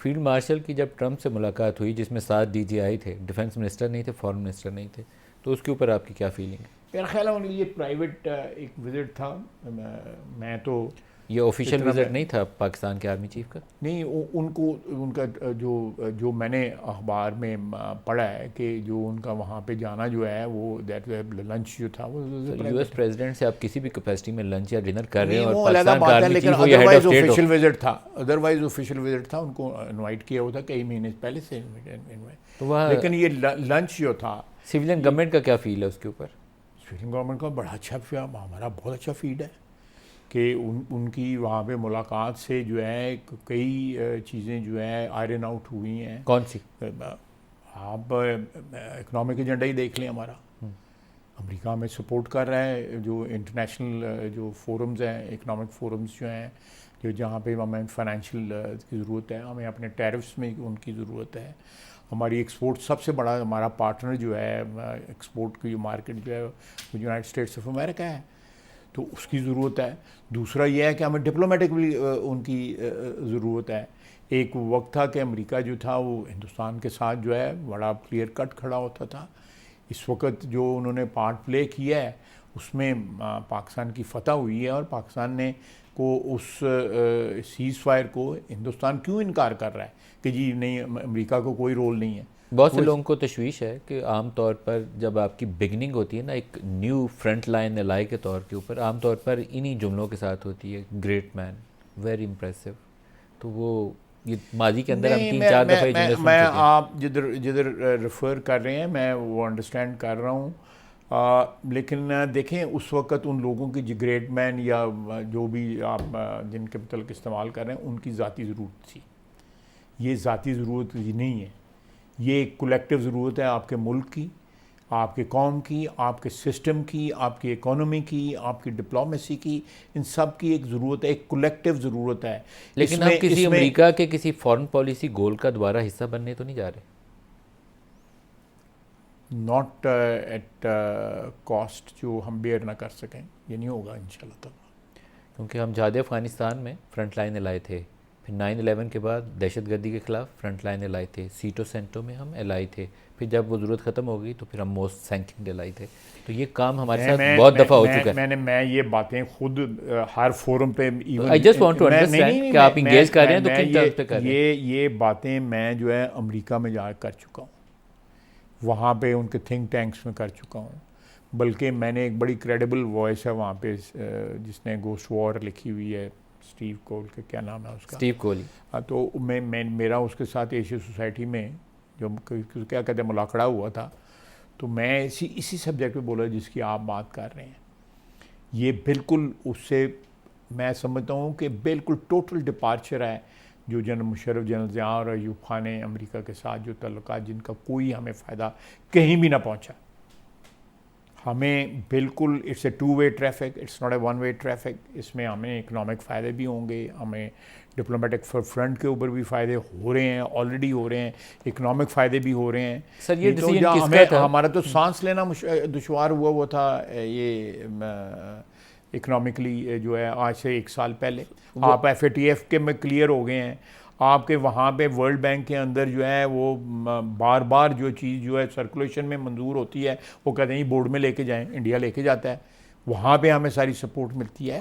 Field marshal की जब Trump से मुलाकात हुई जिसमें 7 डीजीआई थे, डिफेंस मिनिस्टर नहीं थे, फॉरेन मिनिस्टर नहीं थे, तो उसके ऊपर आपकी क्या फीलिंग है? मेरा ख्याल है उनके लिए प्राइवेट एक विज़िट था। मैं तो ये जिस ऑफिशियल तरह विजिट मैं नहीं था पाकिस्तान के आर्मी चीफ का? नहीं उनको उनका जो जो मैंने अखबार में पढ़ा है कि जो उनका वहाँ पे जाना जो है वो दैट लंच जो था वो सर, यूएस प्राइवेट है। प्रेसिडेंट से आप किसी भी कैपेसिटी में लंच या डिनर कर रहे नहीं हैं और वो अलहदा पाकिस्तान का बात है, आर्मी लेकिन चीफ हो या हेड ऑफ अदरवाइज स्टेट हो। ऑफिशियल विजिट था। अदरवाइज ऑफिशियल विजिट था, उनको इनवाइट किया हुआ था कई महीने पहले से इनवाइट। तो वह लेकिन ये लंच जो था सिविलियन ये गवर्नमेंट का क्या फील है उसके ऊपर? स्वीडन गवर्नमेंट का बड़ा अच्छा हमारा बहुत अच्छा फीड है कि उनकी वहाँ पे मुलाकात से जो है कई चीज़ें जो है आयरन आउट हुई हैं। कौन सी? आप इकोनॉमिक एजेंडा ही देख लें हमारा। अमेरिका में सपोर्ट कर रहा है जो इंटरनेशनल जो फोरम्स हैं, इकोनॉमिक फोरम्स जो हैं, जो जहाँ पे हमें फाइनेंशियल की ज़रूरत है, हमें अपने टैरिफ्स में उनकी ज़रूरत है। हमारी एक्सपोर्ट सबसे बड़ा हमारा पार्टनर जो है एक्सपोर्ट की मार्केट जो है वो यूनाइटेड स्टेट्स ऑफ अमेरिका है, तो उसकी ज़रूरत है। दूसरा ये है कि हमें डिप्लोमेटिक भी उनकी ज़रूरत है। एक वक्त था कि अमेरिका जो था वो हिंदुस्तान के साथ जो है बड़ा क्लियर कट खड़ा होता था। इस वक्त जो उन्होंने पार्ट प्ले किया है उसमें पाकिस्तान की फतह हुई है, और पाकिस्तान ने को उस सीज़ फायर को हिंदुस्तान क्यों इनकार कर रहा है कि जी नहीं अमेरिका को कोई रोल नहीं है। बहुत से तो लोगों को तशवीश है कि आम तौर पर जब आपकी बिगनिंग होती है ना एक न्यू फ्रंट लाइन एलाई के तौर के ऊपर, आम तौर पर इन्हीं जुमलों के साथ होती है, ग्रेट मैन, वेरी इंप्रेसिव। तो वो ये माजी के अंदर हम नहीं, तीन चार दफ़ा ये जुमले सुन मैं चुके हैं। आप जिधर जिधर रेफ़र कर रहे हैं मैं वो अंडरस्टैंड कर रहा हूँ। लेकिन देखें उस वक़्त उन लोगों की जो ग्रेट मैन या जो भी आप जिनके मतलब इस्तेमाल कर रहे हैं उनकी ज़ाती ज़रूरत थी। ये ज़ाती ज़रूरत नहीं है, ये एक कलेक्टिव ज़रूरत है आपके मुल्क की, आपके कौम की, आपके सिस्टम की, आपकी इकोनॉमी की, आपकी डिप्लोमेसी की। इन सब की एक ज़रूरत है, एक कलेक्टिव ज़रूरत है। लेकिन हम इसमें किसी इसमें अमेरिका के किसी फॉरेन पॉलिसी गोल का दोबारा हिस्सा बनने तो नहीं जा रहे? नॉट एट कॉस्ट जो हम बेयर ना कर सकें, ये नहीं होगा इंशाल्लाह ताला। क्योंकि हम जहाद अफ़गानिस्तान में फ्रंट लाइन लाए थे, फिर 9/11 के बाद दहशतगर्दी के ख़िलाफ़ फ्रंट लाइन लाए थे, सीटो सेंटो में हम एलाई थे, फिर जब वो ज़रूरत ख़त्म हो गई तो फिर हम मोस्ट सैंक्शनड एलाई थे। तो ये काम हमारे साथ बहुत दफ़ा हो चुका है। मैं ये बातें खुद हर फोरम पे तो even I just want to मैं नहीं अंडरस्टैंड नहीं नहीं कि आप इंगेज कर रहे हैं तो मैं किन टर्म्स पे कर रहे हैं? ये बातें मैं जो है अमेरिका में जा कर चुका हूँ, वहाँ पे उनके थिंक टैंक्स में कर चुका हूँ। बल्कि मैंने एक बड़ी क्रेडिबल वॉइस है वहाँ पे जिसने गोस्ट वॉर लिखी हुई है, स्टीव कोल के क्या नाम है उसका। स्टीव कोहली। तो मैं मेरा उसके साथ एशिया सोसाइटी में जो क्या कहते हैं मुलाकात हुआ था, तो मैं इसी सब्जेक्ट पे बोला जिसकी आप बात कर रहे हैं। ये बिल्कुल उससे मैं समझता हूँ कि बिल्कुल टोटल डिपार्चर है जो जनरल मुशर्रफ, जनरल ज़िया और अयूब खान ने अमेरिका के साथ जो तल्लुकात जिनका कोई हमें फ़ायदा कहीं भी ना पहुँचा। हमें बिल्कुल it's a two way traffic, it's not a one way traffic. इसमें हमें इकोनॉमिक फ़ायदे भी होंगे, हमें डिप्लोमेटिक फ्रंट के ऊपर भी फ़ायदे हो रहे हैं, ऑलरेडी हो रहे हैं, इकोनॉमिक फ़ायदे भी हो रहे हैं। सर, ये नहीं तो डिसीजन जहाँ किसका हमें था? हमारा तो सांस लेना दुश्वार हुआ वो था ये इकोनॉमिकली जो है आज से 1 साल पहले। वो आप FATF के में क्लियर हो गए हैं, आपके वहाँ पे वर्ल्ड बैंक के अंदर जो है वो बार बार जो चीज़ जो है सर्कुलेशन में मंजूर होती है वो कहते हैं बोर्ड में लेके जाएं, इंडिया लेके जाता है, वहाँ पे हमें सारी सपोर्ट मिलती है।